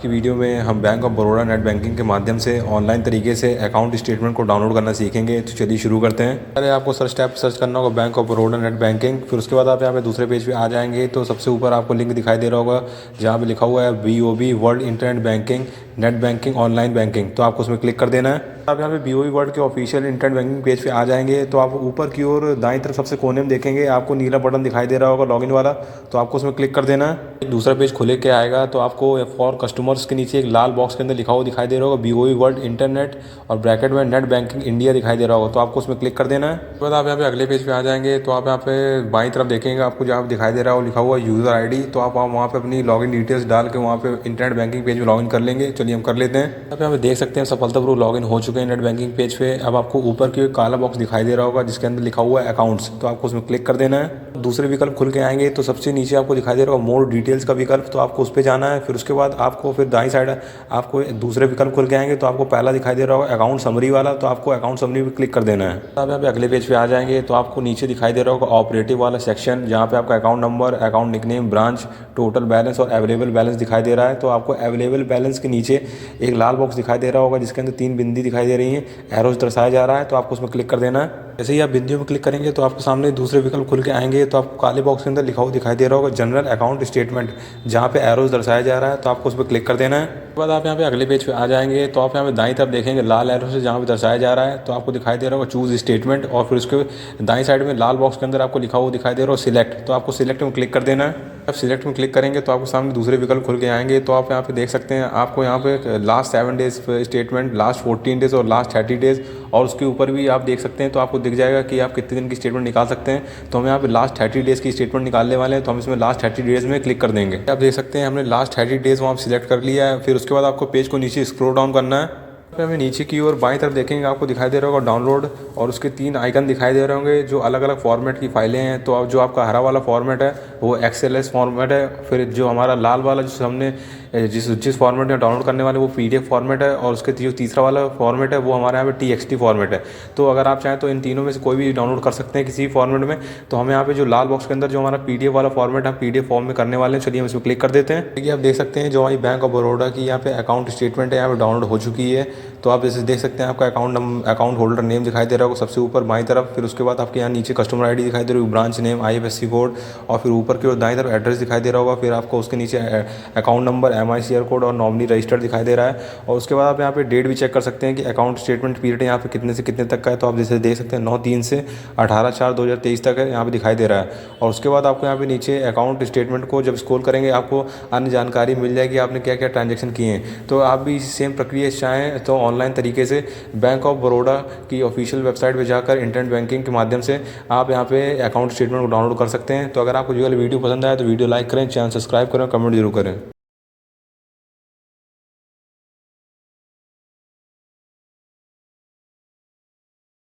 की वीडियो में हम bank of Baroda net banking के माध्यम से ऑनलाइन तरीके से अकाउंट स्टेटमेंट को डाउनलोड करना सीखेंगे। तो चलिए शुरू करते हैं। पहले आपको सर्च करना होगा bank of Baroda net banking. फिर उसके बाद आप यहाँ पे दूसरे पेज पे आ जाएंगे तो सबसे ऊपर आपको लिंक दिखाई दे रहा होगा जहाँ पे लिखा हुआ है BOB world internet banking net banking online banking. तो आपको उसमें क्लिक कर देना है। आप यहाँ पे BOB वर्ल्ड के ऑफिशियल इंटरनेट बैंकिंग पेज पे आ जाएंगे तो आप ऊपर की ओर दाईं तरफ सबसे कोने में देखेंगे आपको नीला बटन दिखाई दे रहा होगा लॉगिन वाला। तो आपको उसमें क्लिक कर देना है। एक दूसरा पेज खुले के आएगा तो आपको फॉर कस्टमर्स के नीचे एक लाल बॉक्स के अंदर लिखा हुआ दिखाई दे रहा होगा BOB वर्ल्ड इंटरनेट और ब्रैकेट में नेट बैंकिंग इंडिया दिखाई दे रहा होगा। तो आपको उसमें क्लिक कर देना है। उसके बाद आप यहाँ पे अगले पेज पे आ जाएंगे तो आप यहाँ पे बाईं तरफ देखेंगे आपको जहाँ दिखाई दे रहा हो लिखा हुआ यूज़र ID। तो आप वहाँ पे अपनी लॉगिन डिटेल्स डाल के वहाँ पे इंटरनेट बैंकिंग पेज में लॉगिन कर लेंगे। चलिए हम कर लेते हैं। आप यहाँ पे देख सकते हैं सफलतापूर्वक लॉगिन हो चुके हैं नेट बैंकिंग पेज पे। अब आपको ऊपर की काला बॉक्स दिखाई दे रहा होगा जिसके अंदर लिखा हुआ है अकाउंट्स। तो आपको उसमें क्लिक कर देना है। दूसरे विकल्प खुल के आएंगे तो सबसे नीचे आपको दिखाई दे रहा होगा मोर डिटेल्स का विकल्प। तो आपको उस पर जाना है। फिर उसके बाद आपको फिर दाईं साइड आपको दूसरे विकल्प खुल के आएंगे तो आपको पहला दिखाई दे रहा होगा अकाउंट समरी वाला। तो आपको अकाउंट समरी पे क्लिक कर देना है। आप यहाँ पे अगले पेज पे आ जाएंगे तो आपको नीचे दिखाई दे रहा होगा ऑपरेटिव वाला सेक्शन जहाँ पे आपका account number account nickname branch total balance और अवेलेबल बैलेंस दिखाई दे रहा है। तो आपको अवेलेबल बैलेंस के नीचे एक लाल बॉक्स दिखाई दे रहा होगा जिसके अंदर 3 बिंदी दिखाई दे रही हैं एरोज दर्शाया जा रहा है। तो आपको उसमें क्लिक कर देना है। जैसे ही आप बिंदियों में क्लिक करेंगे तो आपके सामने दूसरे विकल्प खुल के आएंगे तो आपको काले बॉक्स के अंदर लिखा हुआ दिखाई दे रहा होगा जनरल अकाउंट स्टेटमेंट जहाँ पे एरोज दर्शाया जा रहा है। तो आपको उस पर क्लिक कर देना है। उसके बाद आप यहाँ पे अगले पेज पे आ जाएंगे तो आप यहाँ पे दाईं तरफ देखेंगे लाल एरो से जहाँ पे दर्शाया जा रहा है। तो आपको दिखाई दे रहा होगा चूज स्टेटमेंट और फिर उसके दाईं साइड में लाल बॉक्स के अंदर आपको लिखा हुआ दिखाई दे रहा है सिलेक्ट। तो आपको सिलेक्ट में क्लिक कर देना है। आप सिलेक्ट में क्लिक करेंगे तो आपको सामने दूसरे विकल्प खुल के आएंगे तो आप यहाँ पे देख सकते हैं आपको यहाँ पे last 7 days statement last 14 days और लास्ट 30 डेज और उसके ऊपर भी आप देख सकते हैं। तो आपको दिख जाएगा कि आप कितने दिन की स्टेटमेंट निकाल सकते हैं। तो हम यहाँ पे लास्ट 30 डेज़ की स्टेटमेंट निकालने वाले हैं तो हम इसमें लास्ट 30 डेज़ में क्लिक कर देंगे। आप देख सकते हैं हमने लास्ट 30 डेज़ वहाँ सिलेक्ट कर लिया है। फिर उसके बाद आपको पेज को नीचे स्क्रॉल डाउन करना है। पे हमें नीचे की ओर बाईं तरफ देखेंगे आपको दिखाई दे रहा होगा डाउनलोड और उसके 3 आइकन दिखाई दे रहे होंगे जो अलग अलग फॉर्मेट की फाइलें हैं। तो अब जो आपका हरा वाला फॉर्मेट है वो XLS फॉर्मेट है। फिर जो हमारा लाल वाला जो हमने जिस फॉर्मेट में डाउनलोड करने वाले वो PDF फॉर्मेट है और उसके जो तीसरा वाला फॉर्मेट है वो हमारे यहाँ पे TXT फॉर्मेट है। तो अगर आप चाहें तो इन तीनों में से कोई भी डाउनलोड कर सकते हैं किसी फॉर्मेट में। तो हम यहाँ पे जो लाल बॉक्स के अंदर जो हमारा PDF वाला फॉर्मेट है PDF फॉर्म में करने वाले हैं। चलिए हम इसमें क्लिक कर देते हैं। देखिए आप देख सकते हैं जो हमारी बैंक ऑफ बड़ौदा की यहाँ पे अकाउंट स्टेटमेंट है यहाँ पे डाउनलोड हो चुकी है। तो आप जैसे देख सकते हैं आपका अकाउंट होल्डर नेम दिखाई दे रहा होगा सबसे ऊपर बाईं तरफ। फिर उसके बाद आपके यहाँ नीचे कस्टमर ID दिखाई दे रही है ब्रांच नेम IFSC कोड और फिर ऊपर की ओर दाईं तरफ एड्रेस दिखाई दे रहा होगा। फिर आपको उसके नीचे अकाउंट नंबर MICR कोड और नॉमिनी रजिस्टर्ड दिखाई दे रहा है। और उसके बाद आप यहाँ पे डेट भी चेक कर सकते हैं कि अकाउंट स्टेटमेंट पीरियड यहाँ पे कितने से कितने तक का है। तो आप जैसे देख सकते हैं 9/3 से 18/4/2023 तक है यहाँ पे दिखाई दे रहा है। और उसके बाद आपको यहाँ पे नीचे अकाउंट स्टेटमेंट को जब स्क्रॉल करेंगे आपको अन्य जानकारी मिल जाएगी आपने क्या क्या ट्रांजेक्शन किए हैं। तो आप भी सेम प्रक्रिया चाहें तो ऑनलाइन तरीके से बैंक ऑफ बड़ौदा की ऑफिशियल वेबसाइट पे जाकर इंटरनेट बैंकिंग के माध्यम से आप यहाँ पे अकाउंट स्टेटमेंट को डाउनलोड कर सकते हैं। तो अगर आपको ये वाली वीडियो पसंद आए तो वीडियो लाइक करें, चैनल सब्सक्राइब करें, कमेंट जरूर करें।